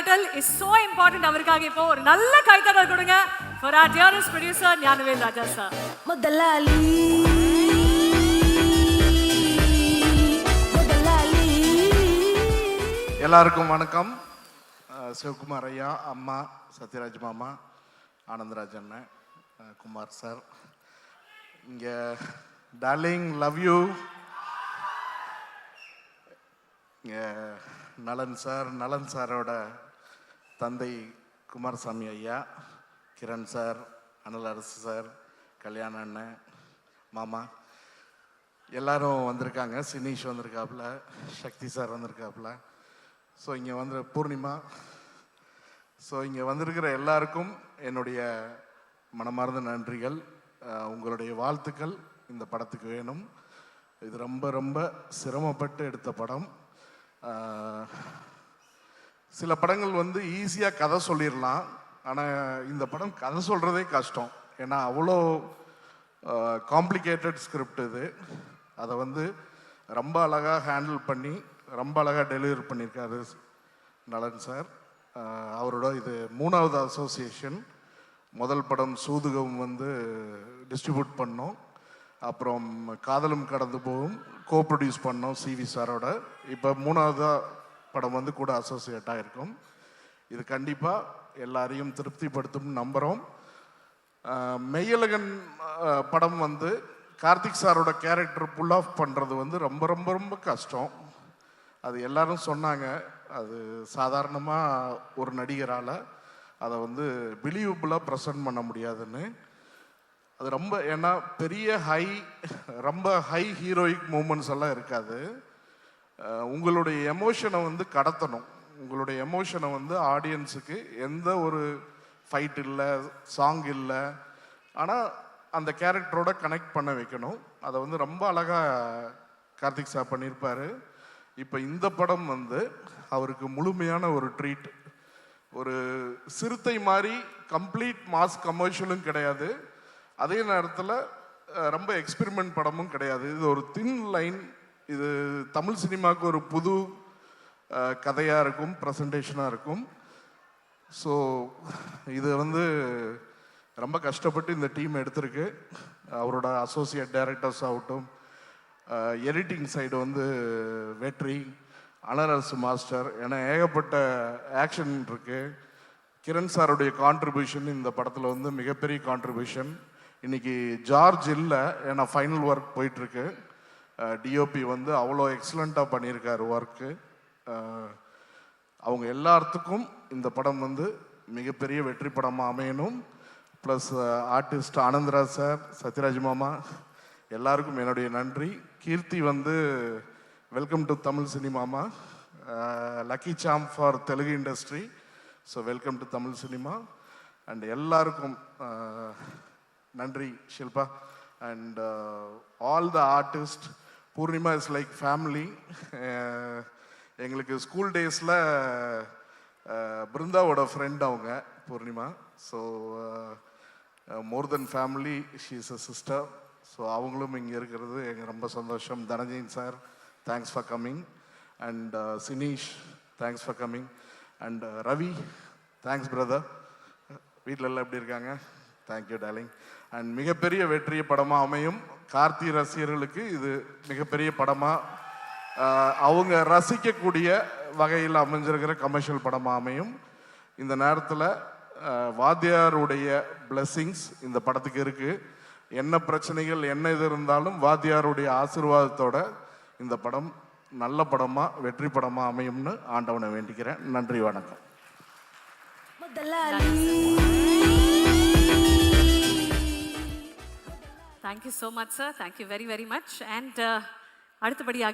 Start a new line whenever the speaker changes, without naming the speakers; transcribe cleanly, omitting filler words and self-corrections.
கைதட்டல் is so important. அவருக்காக இப்போ ஒரு நல்ல கைதட்டல் கொடுங்க for our dearest producer Gnanavel Raja sir.
முதலாளி
எல்லாருக்கும் வணக்கம். சிவகுமார் ஐயா, அம்மா சத்யராஜ் மாமா, ஆனந்தராஜ் அண்ணன், குமார் சார், இங்கே டார்லிங் லவ் யூ, இங்கே நலன் சாரோட தந்தை குமாரசாமி ஐயா, கிரண் சார், அனல் அரசு சார், கல்யாண அண்ணன், மாமா எல்லாரும் வந்திருக்காங்க. சினீஷ் வந்திருக்காப்புல, சக்தி சார் வந்திருக்காப்புல. ஸோ இங்கே வந்து பூர்ணிமா. ஸோ இங்கே வந்திருக்கிற எல்லாருக்கும் என்னுடைய மனமார்ந்த நன்றிகள். உங்களுடைய வாழ்த்துக்கள் இந்த படத்துக்கு வேணும். இது ரொம்ப ரொம்ப சிரமப்பட்டு எடுத்த படம். சில படங்கள் வந்து ஈஸியாக கதை சொல்லிடலாம், ஆனால் இந்த படம் கதை சொல்கிறதே கஷ்டம். ஏன்னா அவ்வளோ காம்ப்ளிகேட்டட் ஸ்கிரிப்ட் இது. அதை வந்து ரொம்ப அழகாக ஹேண்டில் பண்ணி ரொம்ப அழகாக டெலிவரி பண்ணியிருக்காரு நலன் சார். அவரோட இது 3வது அசோசியேஷன். முதல் படம் சூதுகம் வந்து டிஸ்ட்ரிபியூட் பண்ணோம், அப்புறம் காதலும் கடந்து போகும் கோ ப்ரொடியூஸ் பண்ணோம் சிவி சாரோட. இப்போ 3வது படம் வந்து கூட அசோசியேட்டாக இருக்கும். இது கண்டிப்பாக எல்லாரையும் திருப்திப்படுத்தும் நம்புகிறோம். மெய்யழகன் படம் வந்து கார்த்திக் சாரோட கேரக்டர் புல் ஆஃப் பண்ணுறது வந்து ரொம்ப ரொம்ப ரொம்ப கஷ்டம். அது எல்லாரும் சொன்னாங்க. அது சாதாரணமாக ஒரு நடிகரால் அதை வந்து பிலீவபுளாக ப்ரெசன்ட் பண்ண முடியாதுன்னு. அது ரொம்ப, ஏன்னா பெரிய ரொம்ப ஹை ஹீரோயிக் மூமெண்ட்ஸ் எல்லாம் இருக்காது. உங்களுடைய எமோஷனை வந்து கடத்தணும். உங்களுடைய எமோஷனை வந்து ஆடியன்ஸுக்கு எந்த ஒரு ஃபைட் இல்லை, சாங் இல்லை, ஆனால் அந்த கேரக்டரோட கனெக்ட் பண்ண வைக்கணும். அதை வந்து ரொம்ப அழகாக கார்த்திக் சார் பண்ணியிருப்பார். இப்போ இந்த படம் வந்து அவருக்கு முழுமையான ஒரு ட்ரீட். ஒரு சிறுத்தை மாதிரி கம்ப்ளீட் மாஸ் கமர்ஷியலும் கிடையாது, அதே நேரத்தில் ரொம்ப எக்ஸ்பெரிமெண்ட் படமும் கிடையாது. இது ஒரு தின் லைன். இது தமிழ் சினிமாவுக்கு ஒரு புது கதையாக இருக்கும், ப்ரெசன்டேஷனாக இருக்கும். ஸோ இது வந்து ரொம்ப கஷ்டப்பட்டு இந்த டீம் எடுத்திருக்கு. அவரோட அசோசியேட் டைரக்டர்ஸ் ஆகட்டும், எடிட்டிங் சைடு வந்து வெற்றி, அனரசு மாஸ்டர், ஏன்னா ஏகப்பட்ட ஆக்ஷன் இருக்குது. கிரண் சாருடைய கான்ட்ரிபியூஷன் இந்த படத்தில் வந்து மிகப்பெரிய கான்ட்ரிபியூஷன். இன்றைக்கி ஜார்ஜ் இல்லை, ஏன்னா ஃபைனல் ஒர்க் போயிட்டுருக்கு. டிஓபி வந்து அவ்வளோ எக்ஸலண்ட்டாக பண்ணியிருக்காரு ஒர்க்கு. அவங்க எல்லாத்துக்கும் இந்த படம் வந்து மிகப்பெரிய வெற்றி படமாக அமையணும். Plus artist Anandraj sir, Sathyaraj மாமா எல்லாருக்கும் என்னுடைய நன்றி. கீர்த்தி வந்து வெல்கம் டு தமிழ் சினிமாமா, lucky charm for Telugu industry. So welcome to Tamil cinema. And எல்லாருக்கும் நன்றி Shilpa. And all the artist. Poornima is like family. எங்களுக்கு ஸ்கூல் டேஸில் பிருந்தாவோட ஃப்ரெண்ட் அவங்க Poornima. So more than family, she is a sister. So அவங்களும் இங்கே இருக்கிறது எங்கள் ரொம்ப சந்தோஷம். Dhananjayan sir, thanks for coming. And Sineesh, thanks for coming. And Ravi, thanks brother. வீட்டில் எல்லாம் எப்படி இருக்காங்க? Thank you darling. அண்ட் மிகப்பெரிய வெற்றிய படமாக அமையும். கார்த்தி ரசிகர்களுக்கு இது மிகப்பெரிய படமாக அவங்க ரசிக்கக்கூடிய வகையில் அமைஞ்சிருக்கிற கமர்ஷியல் படமாக அமையும். இந்த நேரத்தில் வாத்தியாருடைய பிளெஸ்ஸிங்ஸ் இந்த படத்துக்கு இருக்குது. என்ன பிரச்சனைகள் என்ன இது இருந்தாலும் வாத்தியாருடைய ஆசீர்வாதத்தோட இந்த படம் நல்ல படமாக வெற்றி படமாக அமையும்னு ஆண்டவனை வேண்டிக்கிறேன். நன்றி, வணக்கம்.
Thank you so much, sir. Thank you very, very much. And அடுத்தபடியாக